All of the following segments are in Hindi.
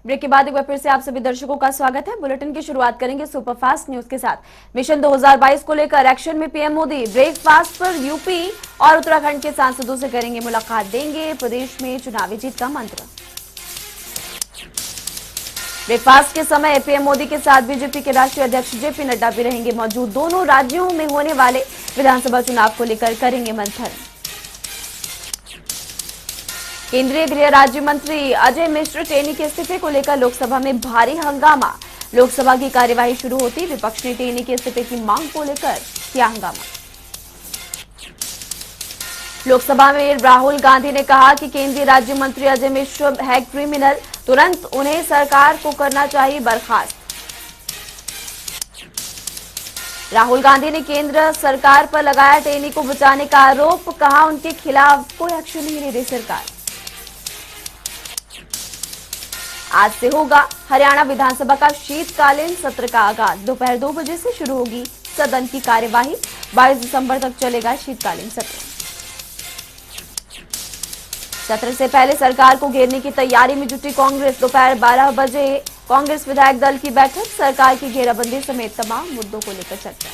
ब्रेक के बाद एक बार फिर से आप सभी दर्शकों का स्वागत है। बुलेटिन की शुरुआत करेंगे सुपरफास्ट न्यूज के साथ। मिशन 2022 को लेकर एक्शन में पीएम मोदी। ब्रेकफास्ट पर यूपी और उत्तराखंड के सांसदों से करेंगे मुलाकात, देंगे प्रदेश में चुनावी जीत का मंत्र। ब्रेकफास्ट के समय पीएम मोदी के साथ बीजेपी के राष्ट्रीय अध्यक्ष जेपी नड्डा भी रहेंगे मौजूद। दोनों राज्यों में होने वाले विधानसभा चुनाव को लेकर करेंगे मंथन। केंद्रीय गृह राज्य मंत्री अजय मिश्र टेनी के इस्तीफे को लेकर लोकसभा में भारी हंगामा। लोकसभा की कार्यवाही शुरू होती विपक्ष ने टेनी के इस्तीफे की मांग को लेकर किया हंगामा। लोकसभा में राहुल गांधी ने कहा कि केंद्रीय राज्य मंत्री अजय मिश्र है क्रिमिनल, तुरंत उन्हें सरकार को करना चाहिए बर्खास्त। राहुल गांधी ने केंद्र सरकार पर लगाया टेनी को बचाने का आरोप, कहा उनके खिलाफ कोई एक्शन नहीं ले रही सरकार। आज से होगा हरियाणा विधानसभा का शीतकालीन सत्र का आगाज। दोपहर 2 बजे से शुरू होगी सदन की कार्यवाही। 22 दिसंबर तक चलेगा शीतकालीन सत्र। सत्र से पहले सरकार को घेरने की तैयारी में जुटी कांग्रेस। दोपहर 12 बजे कांग्रेस विधायक दल की बैठक, सरकार की घेराबंदी समेत तमाम मुद्दों को लेकर चर्चा।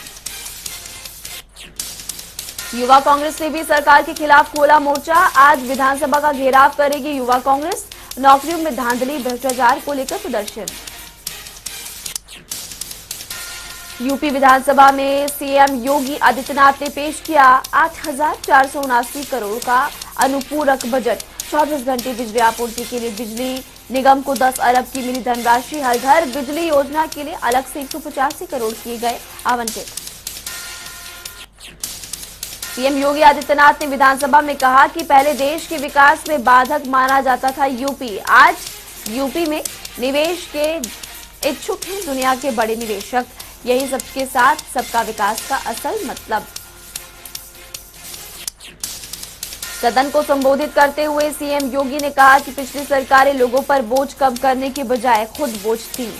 युवा कांग्रेस ने भी सरकार के खिलाफ खोला मोर्चा। आज विधानसभा का घेराव करेगी युवा कांग्रेस। नौकरियों में धांधली, भ्रष्टाचार को लेकर प्रदर्शन। यूपी विधानसभा में सीएम योगी आदित्यनाथ ने पेश किया 8,479 करोड़ का अनुपूरक बजट। 24 घंटे बिजली आपूर्ति के लिए बिजली निगम को 10 अरब की मिली धनराशि। हर घर बिजली योजना के लिए अलग से 185 करोड़ किए गए आवंटित। सीएम योगी आदित्यनाथ ने विधानसभा में कहा कि पहले देश के विकास में बाधक माना जाता था यूपी, आज यूपी में निवेश के इच्छुक हैं दुनिया के बड़े निवेशक। यही सबके साथ सबका विकास का असल मतलब। सदन को संबोधित करते हुए सीएम योगी ने कहा कि पिछली सरकारें लोगों पर बोझ कम करने के बजाय खुद बोझ थी।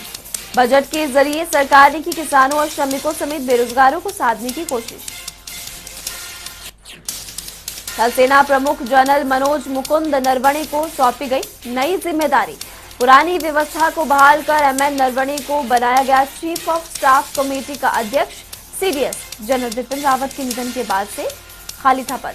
बजट के जरिए सरकार ने की किसानों और श्रमिकों समेत बेरोजगारों को साधने की कोशिश। थल सेना प्रमुख जनरल मनोज मुकुंद नरवणे को सौंपी गई नई जिम्मेदारी। पुरानी व्यवस्था को बहाल कर एमएन नरवणे को बनाया गया चीफ ऑफ स्टाफ कमेटी का अध्यक्ष। सीडीएस जनरल बिपिन रावत के निधन के बाद से खाली था पद।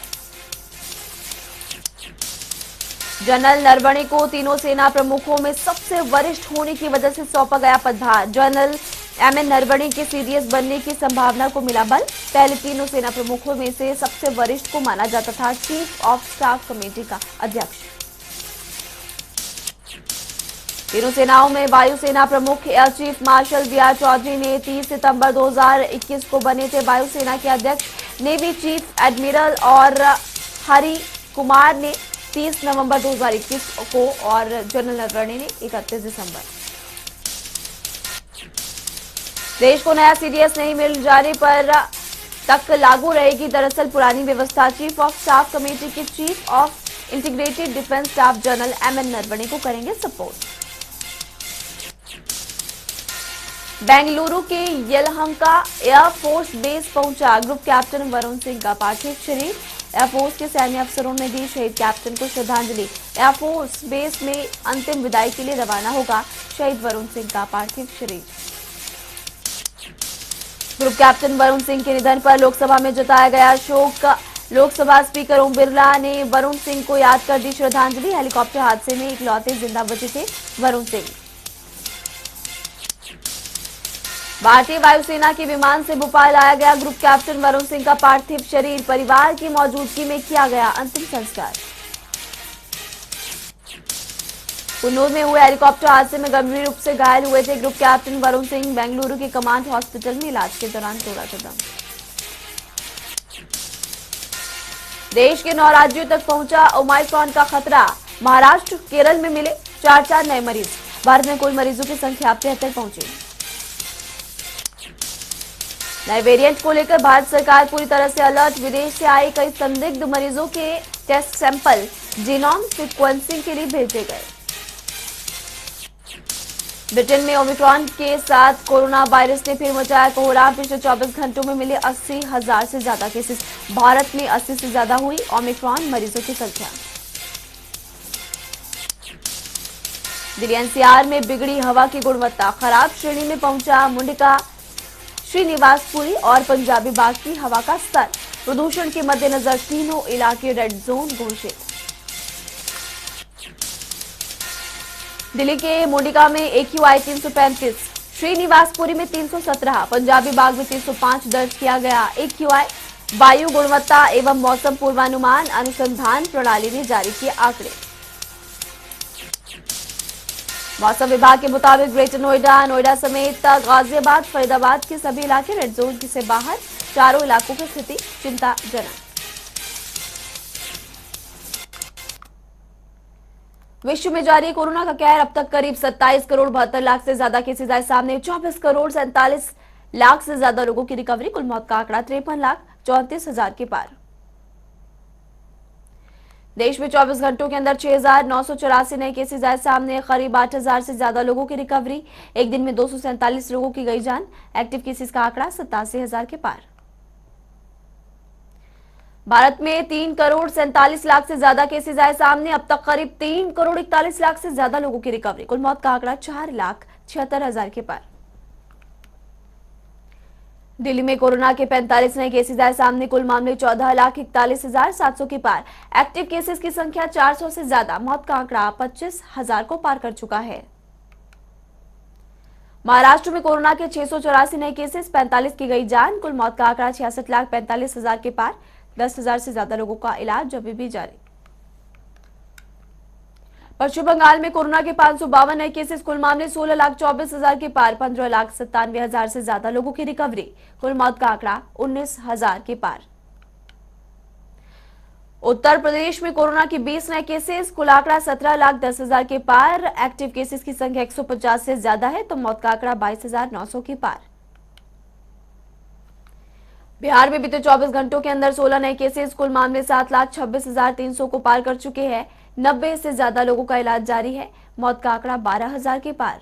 जनरल नरवणे को तीनों सेना प्रमुखों में सबसे वरिष्ठ होने की वजह से सौंपा गया पदभार। जनरल एमएन नरवणे के सीडीएस बनने की संभावना को मिला बल। पहले तीनों सेना प्रमुखों में से सबसे वरिष्ठ को माना जाता था चीफ ऑफ स्टाफ कमेटी का अध्यक्ष। तीनों सेनाओं में वायुसेना प्रमुख air chief marshal BR Chaudhari ने 30 सितंबर 2021 को बने थे वायुसेना के अध्यक्ष। नेवी चीफ एडमिरल और हरि कुमार ने 30 नवंबर 2021 को और जनरल नरवणे ने 31 दिसंबर। देश को नया सीडीएस नहीं मिल जाने पर तक लागू रहेगी दरअसल पुरानी व्यवस्था। चीफ ऑफ स्टाफ कमेटी के chief of integrated defence staff general MN Naravane को करेंगे सपोर्ट। बेंगलुरु के येलहंका एयरफोर्स बेस पहुंचा ग्रुप कैप्टन वरुण सिंह का पार्थिव शरीर। एयरफोर्स के सैन्य अफसरों ने दी शहीद कैप्टन को श्रद्धांजलि। एयरफोर्स बेस में अंतिम विदाई के लिए रवाना होगा शहीद वरुण सिंह का पार्थिव शरीर। ग्रुप कैप्टन वरुण सिंह के निधन पर लोकसभा में जताया गया शोक। लोकसभा स्पीकर ओम बिरला ने वरुण सिंह को याद कर दी श्रद्धांजलि। हेलीकॉप्टर हादसे में इकलौते जिंदा बचे थे वरुण सिंह। भारतीय वायुसेना के विमान से भोपाल लाया गया ग्रुप कैप्टन वरुण सिंह का पार्थिव शरीर। परिवार की मौजूदगी में किया गया अंतिम संस्कार। कुन्नूर में हुए हेलीकॉप्टर हादसे में गंभीर रूप से घायल हुए थे ग्रुप कैप्टन वरुण सिंह। बेंगलुरु के कमांड हॉस्पिटल में इलाज के दौरान तोड़ा था दम। देश के 9 राज्यों तक पहुंचा ओमाइक्रॉन का खतरा। महाराष्ट्र, केरल में मिले 4 नए मरीज। भारत में कुल मरीजों की संख्या 73 पहुंची। नए वेरिएंट को लेकर भारत सरकार पूरी तरह से अलर्ट। विदेश से आए कई संदिग्ध मरीजों के टेस्ट सैंपल जीनोम सीक्वेंसिंग के लिए भेजे गए। ब्रिटेन में ओमिक्रॉन के साथ कोरोना वायरस ने फिर मचाया कोहराम। पिछले 24 घंटों में मिले 80,000 से ज्यादा केसेस। भारत में 80 से ज्यादा हुई ओमिक्रॉन मरीजों की संख्या। दिल्ली एनसीआर में बिगड़ी हवा की गुणवत्ता, खराब श्रेणी में पहुंचा मुंडिका, श्रीनिवासपुरी और पंजाबी बाग की हवा का स्तर। प्रदूषण के मद्देनजर तीनों इलाके रेड जोन घोषित। दिल्ली के मुंडिका में AQI 335, श्रीनिवासपुरी में 317, पंजाबी बाग में 305 दर्ज किया गया। AQI वायु गुणवत्ता एवं मौसम पूर्वानुमान अनुसंधान प्रणाली ने जारी किए आंकड़े। मौसम विभाग के मुताबिक ग्रेटर नोएडा, नोएडा समेत गाजियाबाद, फरीदाबाद के सभी इलाके रेड जोन से बाहर। चारों इलाकों की स्थिति चिंताजनक। विश्व में जारी कोरोना का कहर, अब तक करीब 27 करोड़ 72 लाख से ज्यादा केसेज आए सामने। 24 करोड़ 47 लाख से ज्यादा लोगों की रिकवरी। कुल मौत का आंकड़ा 53 लाख 34 हजार के पार। देश में 24 घंटों के अंदर 6,984 नए केसेज आए सामने। करीब 8,000 से ज्यादा लोगों की रिकवरी। एक दिन में 247 लोगों की गई जान। एक्टिव केसेज का आंकड़ा 87,000 के पार। भारत में 3 करोड़ 47 लाख से ज्यादा केसेज आए सामने। अब तक करीब 3 करोड़ 41 लाख से ज्यादा लोगों की रिकवरी। कुल मौत का आंकड़ा 4 लाख 76 हजार के पार। दिल्ली में कोरोना के 45 नए केसेज आए सामने। कुल मामले 14 लाख 41 हजार 700 के पार। एक्टिव केसेस की संख्या 400 से ज्यादा। मौत का आंकड़ा 25 हजार को पार कर चुका है। महाराष्ट्र में कोरोना के 684 नए केसेस, 45 की गई जान। कुल मौत का आंकड़ा 66 लाख 45 हजार के पार। 10,000 से ज्यादा लोगों का इलाज अभी भी जारी। पश्चिम बंगाल में कोरोना के 552 नए केसेस। कुल मामले 16 लाख 24 हजार के पार। 15 लाख 97 हजार से ज्यादा लोगों की रिकवरी। कुल मौत का आंकड़ा 19 हजार के पार। उत्तर प्रदेश में कोरोना के 20 नए केसेस। कुल आंकड़ा 17 लाख 10 हजार के पार। एक्टिव केसेस की संख्या 150 से ज्यादा है, तो मौत का आंकड़ा 22,900 के पार। बिहार में बीते 24 घंटों के अंदर 16 नए केसेस। कुल मामले 7 लाख 26 हजार 300 को पार कर चुके हैं। 90 से ज्यादा लोगों का इलाज जारी है। मौत का आंकड़ा 12,000 के पार।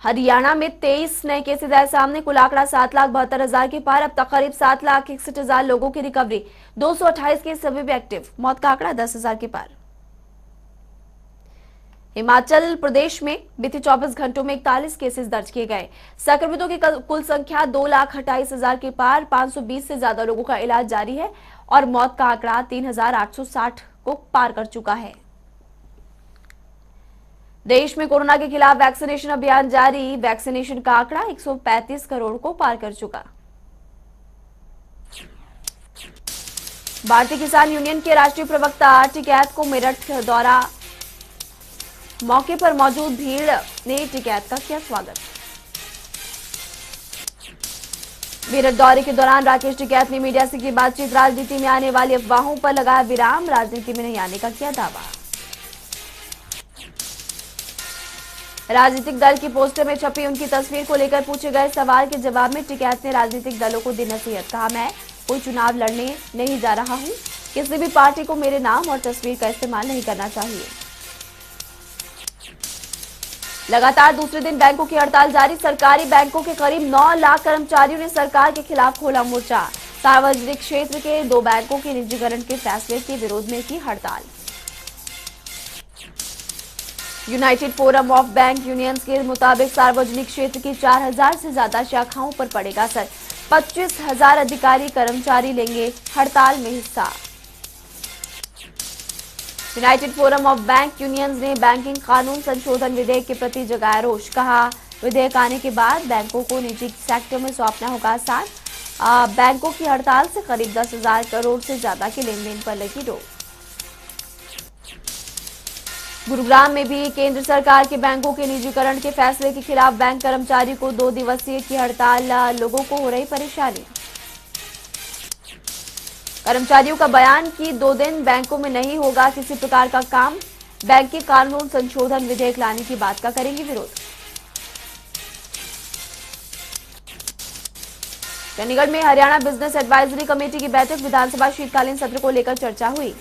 हरियाणा में 23 नए केसेज आए सामने। कुल आंकड़ा 7 लाख 72 हजार के पार। अब तक करीब 7 लाख 61 हजार लोगों की रिकवरी। 228 केस अभी भी एक्टिव। मौत का आंकड़ा 10,000 के पार। हिमाचल प्रदेश में बीते 24 घंटों में 41 केसेस दर्ज किए गए। संक्रमितों की कुल संख्या 2 लाख 28 हजार के पार। 520 से ज्यादा लोगों का इलाज जारी है और मौत का आंकड़ा 3,860 को पार कर चुका है। देश में कोरोना के खिलाफ वैक्सीनेशन अभियान जारी। वैक्सीनेशन का आंकड़ा 135 करोड़ को पार कर चुका। भारतीय किसान यूनियन के राष्ट्रीय प्रवक्ता टिकैत को मेरठ दौरा। मौके पर मौजूद भीड़ ने टिकैत का किया स्वागत। मेरठ दौरे के दौरान राकेश टिकैत ने मीडिया से की बातचीत। राजनीति में आने वाली अफवाहों पर लगाया विराम। राजनीति में नहीं आने का किया दावा। राजनीतिक दल की पोस्टर में छपी उनकी तस्वीर को लेकर पूछे गए सवाल के जवाब में टिकैत ने राजनीतिक दलों को दी नसीहत। कहा, मैं कोई चुनाव लड़ने नहीं जा रहा हूं। किसी भी पार्टी को मेरे नाम और तस्वीर का इस्तेमाल नहीं करना चाहिए। लगातार दूसरे दिन बैंकों की हड़ताल जारी। सरकारी बैंकों के करीब 9 लाख कर्मचारियों ने सरकार के खिलाफ खोला मोर्चा। सार्वजनिक क्षेत्र के 2 बैंकों के निजीकरण के फैसले के विरोध में की हड़ताल। United forum of bank unions के मुताबिक सार्वजनिक क्षेत्र की 4,000 से ज्यादा शाखाओं पर पड़ेगा असर। 25,000 अधिकारी कर्मचारी लेंगे हड़ताल में हिस्सा। United forum of bank unions ने बैंकिंग कानून संशोधन विधेयक के प्रति जगाया रोष। कहा, विधेयक आने के बाद बैंकों को निजी सेक्टर में सौंपना होगा आसान। बैंकों की हड़ताल से करीब 10,000 करोड़ से ज्यादा के लेन देन पर लगी रोक। गुरुग्राम में भी केंद्र सरकार के बैंकों के निजीकरण के फैसले के खिलाफ बैंक कर्मचारी को 2 दिवसीय की हड़ताल। लोगों को हो रही परेशानी। कर्मचारियों का बयान कि 2 दिन बैंकों में नहीं होगा किसी प्रकार का काम। बैंकिंग कानून संशोधन विधेयक लाने की बात का करेंगे विरोध। चंडीगढ़ में हरियाणा बिजनेस एडवाइजरी कमेटी की बैठक। विधानसभा शीतकालीन सत्र को लेकर चर्चा हुई।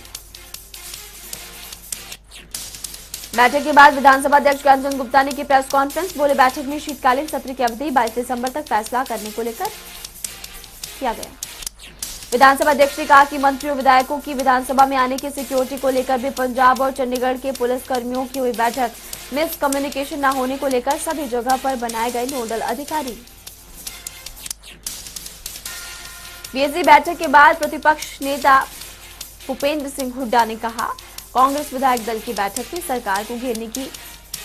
बैठक के बाद विधानसभा अध्यक्ष ज्ञानचंद गुप्ता ने की प्रेस कॉन्फ्रेंस। बोले, बैठक में शीतकालीन सत्र की अवधि 22 दिसंबर तक फैसला करने को लेकर किया गया। विधानसभा अध्यक्ष ने कहा कि मंत्रियों विधायकों की विधानसभा में आने की सिक्योरिटी को लेकर भी पंजाब और चंडीगढ़ के पुलिस कर्मियों की हुई बैठक। मिस कम्युनिकेशन न होने को लेकर सभी जगह पर बनाए गए नोडल अधिकारी। बीएसजी बैठक के बाद प्रतिपक्ष नेता भूपेंद्र सिंह हुड्डा ने कहा, कांग्रेस विधायक दल की बैठक में सरकार को घेरने की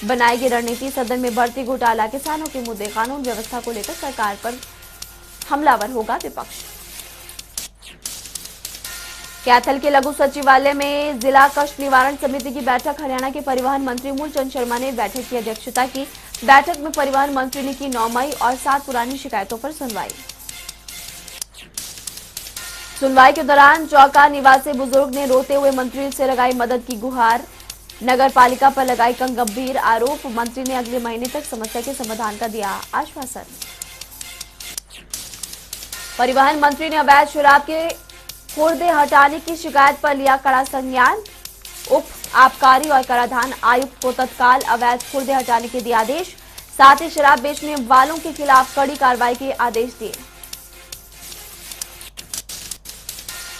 बनाएगी रणनीति। सदन में बढ़ती घोटाला, किसानों के मुद्दे, कानून व्यवस्था को लेकर सरकार पर हमलावर होगा विपक्ष। कैथल के लघु सचिवालय में जिला कष्ट निवारण समिति की बैठक। हरियाणा के परिवहन मंत्री मूलचंद शर्मा ने बैठक की अध्यक्षता की। बैठक में परिवहन मंत्री ने की 9 मई और 7 पुरानी शिकायतों पर सुनवाई। सुनवाई के दौरान चौका निवासी बुजुर्ग ने रोते हुए मंत्री से लगाई मदद की गुहार। नगर पालिका पर लगाई गंभीर आरोप। मंत्री ने अगले महीने तक समस्या के समाधान का दिया आश्वासन। परिवहन मंत्री ने अवैध शराब के खुर्दे हटाने की शिकायत पर लिया कड़ा संज्ञान। उप आबकारी और कराधान आयुक्त को तत्काल अवैध खुर्दे हटाने के दिए आदेश। साथ ही शराब बेचने वालों के खिलाफ कड़ी कार्रवाई के आदेश दिए।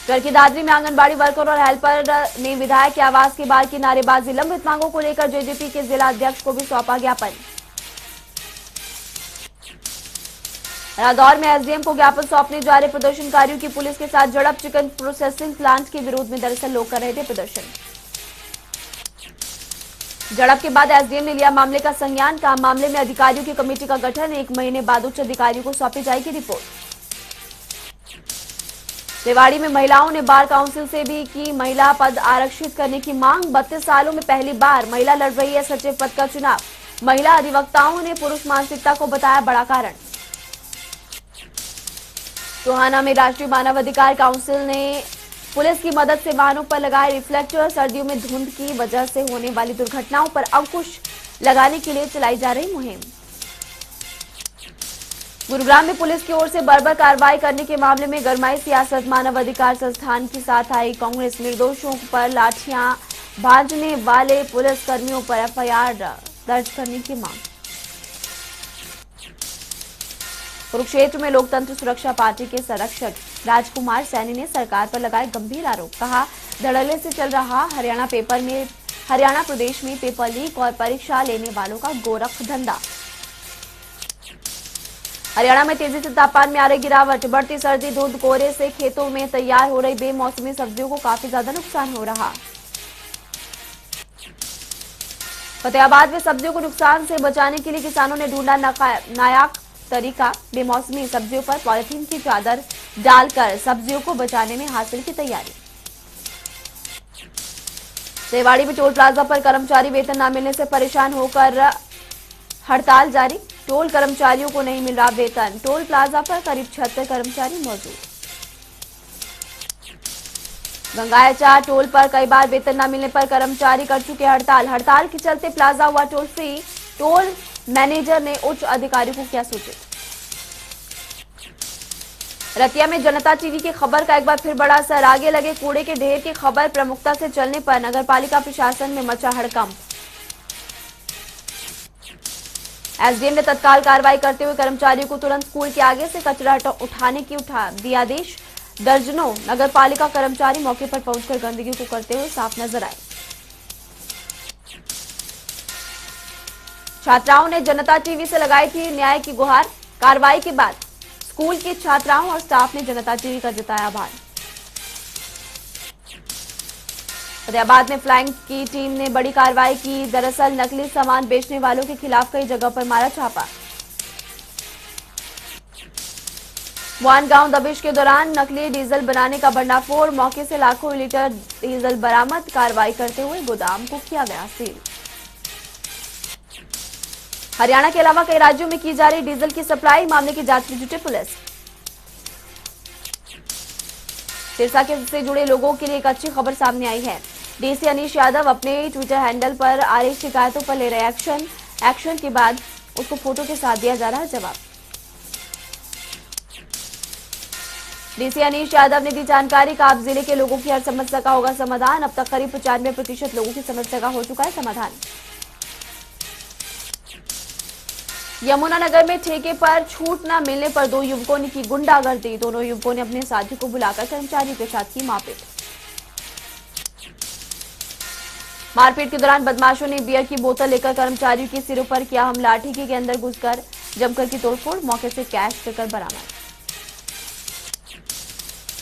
चरखी दादरी में आंगनबाड़ी वर्कर और हेल्पर ने विधायक के आवास के बाहर की नारेबाजी। लंबित मांगों को लेकर जेजेपी के जिला अध्यक्ष को भी सौंपा ज्ञापन। रादौर में एसडीएम को ज्ञापन सौंपने जा रहे प्रदर्शनकारियों की पुलिस के साथ झड़प। चिकन प्रोसेसिंग प्लांट के विरोध में दरअसल लोग कर रहे थे प्रदर्शन। झड़प के बाद एसडीएम ने लिया मामले का संज्ञान। कहा, मामले में अधिकारियों की कमेटी का गठन। 1 महीने बाद उच्च अधिकारियों को सौंपी जाएगी रिपोर्ट। रेवाड़ी में महिलाओं ने बार काउंसिल से भी की महिला पद आरक्षित करने की मांग। 32 सालों में पहली बार महिला लड़ रही है सचिव पद का चुनाव। महिला अधिवक्ताओं ने पुरुष मानसिकता को बताया बड़ा कारण। टोहाना में राष्ट्रीय मानव अधिकार काउंसिल ने पुलिस की मदद से वाहनों पर लगाए रिफ्लेक्टर। सर्दियों में धुंध की वजह से होने वाली दुर्घटनाओं पर अंकुश लगाने के लिए चलाई जा रही मुहिम। गुरुग्राम में पुलिस की ओर से बर्बर कार्रवाई करने के मामले में गरमाई सियासत। मानव अधिकार संस्थान के साथ आई कांग्रेस। निर्दोषों पर लाठियां भाजने वाले पुलिस कर्मियों पर एफआईआर दर्ज करने की मांग। कुरुक्षेत्र में लोकतंत्र सुरक्षा पार्टी के संरक्षक राजकुमार सैनी ने सरकार पर लगाए गंभीर आरोप। कहा, धड़ल्ले से चल रहा हरियाणा प्रदेश में पेपर लीक और परीक्षा लेने वालों का गोरख धंधा। हरियाणा में तेजी से तापमान में आ रही गिरावट। बढ़ती सर्दी, धुंध, कोहरे से खेतों में तैयार हो रही बेमौसमी सब्जियों को काफी ज्यादा नुकसान हो रहा। फतेहाबाद में सब्जियों को नुकसान से बचाने के लिए किसानों ने ढूंढा नायाब तरीका। बेमौसमी सब्जियों पर पॉलिथीन की चादर डालकर सब्जियों को बचाने में हासिल की तैयारी। रेवाड़ी में टोल प्लाजा पर कर्मचारी वेतन न मिलने से परेशान होकर हड़ताल जारी। टोल कर्मचारियों को नहीं मिल रहा वेतन। टोल प्लाजा पर करीब 76 कर्मचारी मौजूद। गंगायाचार टोल पर कई बार वेतन न मिलने पर कर्मचारी कर चुके हड़ताल। हड़ताल के चलते प्लाजा हुआ टोल फ्री। टोल मैनेजर ने उच्च अधिकारियों को किया सूचित। रतिया में जनता टीवी की खबर का एक बार फिर बड़ा असर। आगे लगे कूड़े के ढेर की खबर प्रमुखता से चलने पर नगरपालिका प्रशासन में मचा हड़कंप। एसडीएम ने तत्काल कार्रवाई करते हुए कर्मचारियों को तुरंत स्कूल के आगे से कचरा उठाने की दिया आदेश। दर्जनों नगरपालिका कर्मचारी मौके पर पहुंचकर गंदगी को करते हुए साफ नजर आए। छात्राओं ने जनता टीवी से लगाई थी न्याय की गुहार। कार्रवाई के बाद स्कूल के छात्राओं और स्टाफ ने जनता टीवी का जताया आभार। फतेहाबाद में फ्लाइंग की टीम ने बड़ी कार्रवाई की। दरअसल नकली सामान बेचने वालों के खिलाफ कई जगह पर मारा छापा। गांव दबिश के दौरान नकली डीजल बनाने का भंडाफोड़। मौके से लाखों लीटर डीजल बरामद। कार्रवाई करते हुए गोदाम को किया गया सील। हरियाणा के अलावा कई राज्यों में की जा रही डीजल की सप्लाई। मामले की जांच में जुटी पुलिस। सिरसा से जुड़े लोगों के लिए एक अच्छी खबर सामने आई है। डीसी अनीश यादव अपने ट्विटर हैंडल पर आ रही शिकायतों पर ले रहे एक्शन के बाद उसको फोटो के साथ दिया जा रहा है जवाब। डीसी अनीश यादव ने दी जानकारी का अब जिले के लोगों की हर समस्या का होगा समाधान। अब तक करीब 95% लोगों की समस्या का हो चुका है समाधान। यमुनानगर में ठेके पर छूट न मिलने पर दो युवकों ने की गुंडागर्दी। दोनों युवकों ने अपने साथी को बुलाकर कर्मचारियों के साथ की मारपीट। मारपीट के दौरान बदमाशों ने बियर की बोतल लेकर कर्मचारियों के सिरों पर किया हमला। ठेके के अंदर घुसकर जमकर की तोड़फोड़, मौके से कैश लेकर बरामद।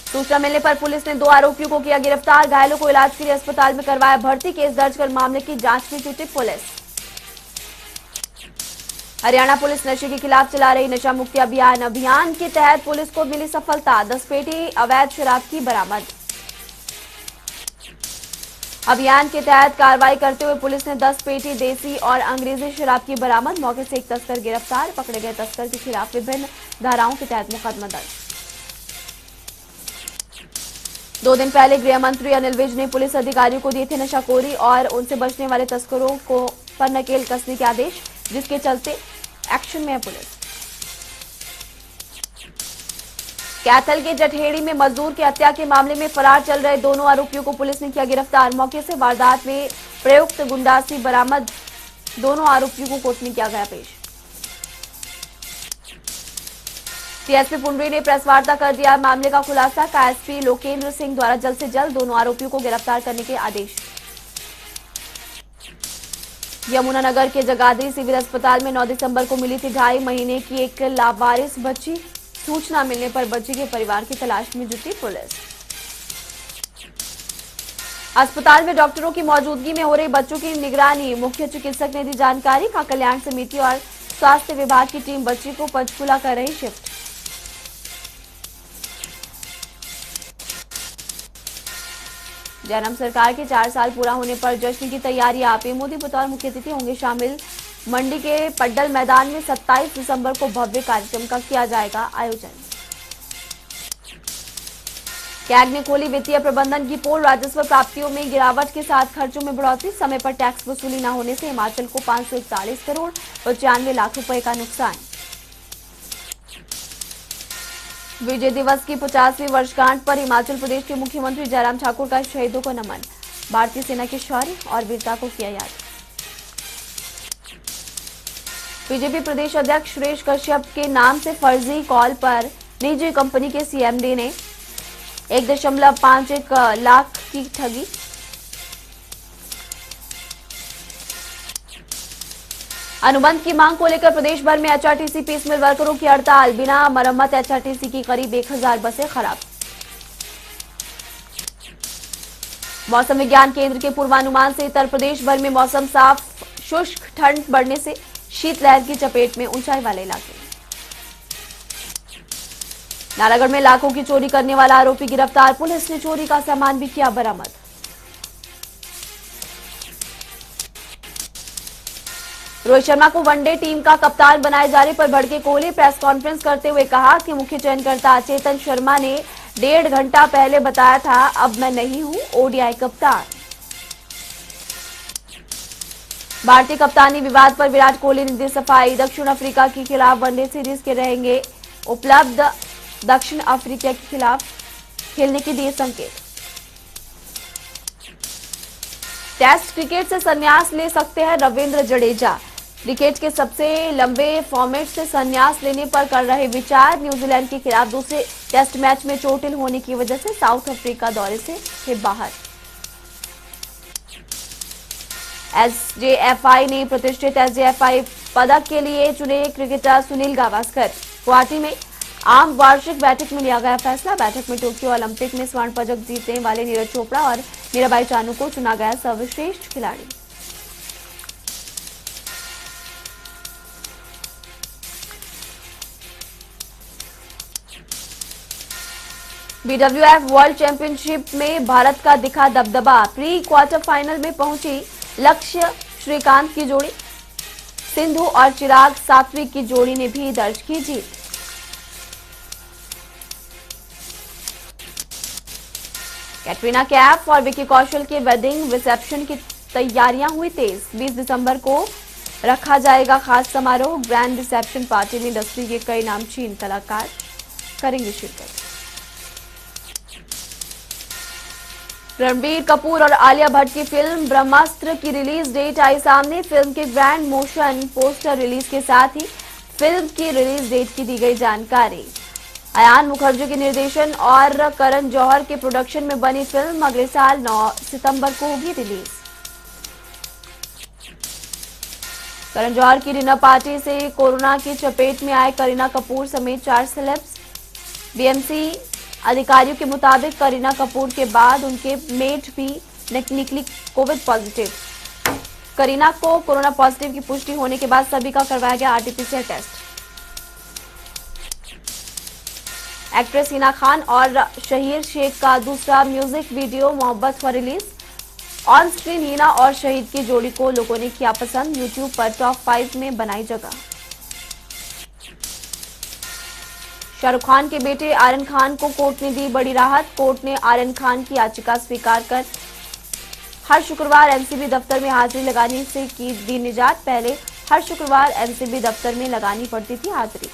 सूचना मिलने पर पुलिस ने दो आरोपियों को किया गिरफ्तार। घायलों को इलाज के लिए अस्पताल में करवाया भर्ती। केस दर्ज कर मामले की जांच में जुटी पुलिस। हरियाणा पुलिस नशे के खिलाफ चला रही नशा मुक्ति अभियान के तहत पुलिस को मिली सफलता। 10 पेटी अवैध शराब की बरामद। अभियान के तहत कार्रवाई करते हुए पुलिस ने 10 पेटी देसी और अंग्रेजी शराब की बरामद। मौके से एक तस्कर गिरफ्तार। पकड़े गए तस्कर के खिलाफ विभिन्न धाराओं के तहत मुकदमा दर्ज। 2 दिन पहले गृह मंत्री अनिल विज ने पुलिस अधिकारियों को दिए थे नशाखोरी और उनसे बचने वाले तस्करों को पर नकेल कसने के आदेश, जिसके चलते एक्शन में है पुलिस। कैथल के जठेड़ी में मजदूर की हत्या के मामले में फरार चल रहे दोनों आरोपियों को पुलिस ने किया गिरफ्तार। मौके से वारदात में प्रयुक्त गुंडासी बरामद। दोनों आरोपियों को कोर्ट में किया गया पेश। टीएसपी पुंडरी ने प्रेस वार्ता कर दिया मामले का खुलासा। एसपी लोकेंद्र सिंह द्वारा जल्द से जल्द दोनों आरोपियों को गिरफ्तार करने के आदेश। यमुनानगर के जगाधरी सिविल अस्पताल में 9 दिसंबर को मिली थी 2.5 महीने की एक लावारिस बच्ची। सूचना मिलने पर बच्ची के परिवार की तलाश में जुटी पुलिस। अस्पताल में डॉक्टरों की मौजूदगी में हो रही बच्चों की निगरानी, मुख्य चिकित्सक ने दी जानकारी। कल्याण समिति और स्वास्थ्य विभाग की टीम बच्ची को पंचकुला कर रही शिफ्ट। जयराम सरकार के 4 साल पूरा होने पर जश्न की तैयारियां। पीएम मोदी बतौर मुख्य अतिथि होंगे शामिल। मंडी के पड्डल मैदान में 27 दिसंबर को भव्य कार्यक्रम का किया जाएगा आयोजन। कैग ने खोली वित्तीय प्रबंधन की पोल। राजस्व प्राप्तियों में गिरावट के साथ खर्चों में बढ़ोतरी। समय पर टैक्स वसूली न होने से हिमाचल को 541 करोड़ 95 लाख रुपए का नुकसान। विजय दिवस की 50वीं वर्षगांठ पर हिमाचल प्रदेश के मुख्यमंत्री जयराम ठाकुर का शहीदों को नमन। भारतीय सेना के शौर्य और वीरता को किया याद। बीजेपी प्रदेश अध्यक्ष सुरेश कश्यप के नाम से फर्जी कॉल पर निजी कंपनी के सीएमडी ने 1.51 लाख की ठगी। अनुबंध की मांग को लेकर प्रदेश भर में एचआरटीसी पीस मिल वर्करों की हड़ताल। बिना मरम्मत एचआरटीसी की करीब 1000 बसें खराब। मौसम विज्ञान केंद्र के पूर्वानुमान से उत्तर प्रदेश भर में मौसम साफ। शुष्क ठंड बढ़ने से शीतलहर की चपेट में ऊंचाई वाले इलाके। नालागढ़ में लाखों की चोरी करने वाला आरोपी गिरफ्तार। पुलिस ने चोरी का सामान भी किया बरामद। रोहित शर्मा को वनडे टीम का कप्तान बनाए जाने पर भड़के कोहली। प्रेस कॉन्फ्रेंस करते हुए कहा कि मुख्य चयनकर्ता चेतन शर्मा ने 1.5 घंटा पहले बताया था, अब मैं नहीं हूं ओडीआई कप्तान। भारतीय कप्तानी विवाद पर विराट कोहली ने दी सफाई। दक्षिण अफ्रीका के खिलाफ वनडे सीरीज के रहेंगे उपलब्ध। दक्षिण अफ्रीका के खिलाफ खेलने के दिए संकेत। टेस्ट क्रिकेट से संन्यास ले सकते हैं रविंद्र जडेजा। क्रिकेट के सबसे लंबे फॉर्मेट से संन्यास लेने पर कर रहे विचार। न्यूजीलैंड के खिलाफ दूसरे टेस्ट मैच में चोटिल होने की वजह से साउथ अफ्रीका दौरे से थे बाहर। एसजेएफआई ने प्रतिष्ठित एसजेएफआई पदक के लिए चुने क्रिकेटर सुनील गावस्कर। गुवाहाटी में आम वार्षिक बैठक में लिया गया फैसला। बैठक में टोक्यो ओलंपिक में स्वर्ण पदक जीतने वाले नीरज चोपड़ा और मीराबाई चानू को चुना गया सर्वश्रेष्ठ खिलाड़ी। बीडब्ल्यूएफ वर्ल्ड चैंपियनशिप में भारत का दिखा दबदबा। प्री क्वार्टर फाइनल में पहुंची लक्ष्य श्रीकांत की जोड़ी। सिंधु और चिराग सात्विक की जोड़ी ने भी दर्ज की जीत। कैटरीना कैफ और विकी कौशल के वेडिंग रिसेप्शन की तैयारियां हुई तेज। 20 दिसंबर को रखा जाएगा खास समारोह। ग्रैंड रिसेप्शन पार्टी में इंडस्ट्री के कई नामचीन कलाकार करेंगे शिरकत। रणबीर कपूर और आलिया भट्ट की फिल्म ब्रह्मास्त्र की रिलीज डेट आई सामने। फिल्म के ग्रैंड मोशन पोस्टर रिलीज के साथ ही फिल्म की रिलीज डेट की दी गई जानकारी। अयान मुखर्जी के निर्देशन और करण जौहर के प्रोडक्शन में बनी फिल्म अगले साल 9 सितंबर को होगी रिलीज। करण जौहर की डिनर पार्टी से कोरोना की चपेट में आए करीना कपूर समेत 4 सेलेब्स। बीएमसी अधिकारियों के मुताबिक करीना कपूर के बाद उनके मेट भी निकली कोविड पॉजिटिव। करीना को कोरोना पॉजिटिव की पुष्टि होने के बाद सभी का करवाया गया RTPCR test. Actress Hina Khan और शहीर शेख का दूसरा म्यूजिक वीडियो मोहब्बत हुआ रिलीज। ऑन स्क्रीन हिना और शहीद की जोड़ी को लोगों ने किया पसंद, यूट्यूब पर टॉप 5 में बनाई जगह। शाहरुख खान के बेटे आर्यन खान को कोर्ट ने दी बड़ी राहत। कोर्ट ने आर्यन खान की याचिका स्वीकार कर हर शुक्रवार एनसीबी दफ्तर में हाजिरी लगाने से दी निजात। पहले हर शुक्रवार एनसीबी दफ्तर में लगानी पड़ती थी हाजिरी।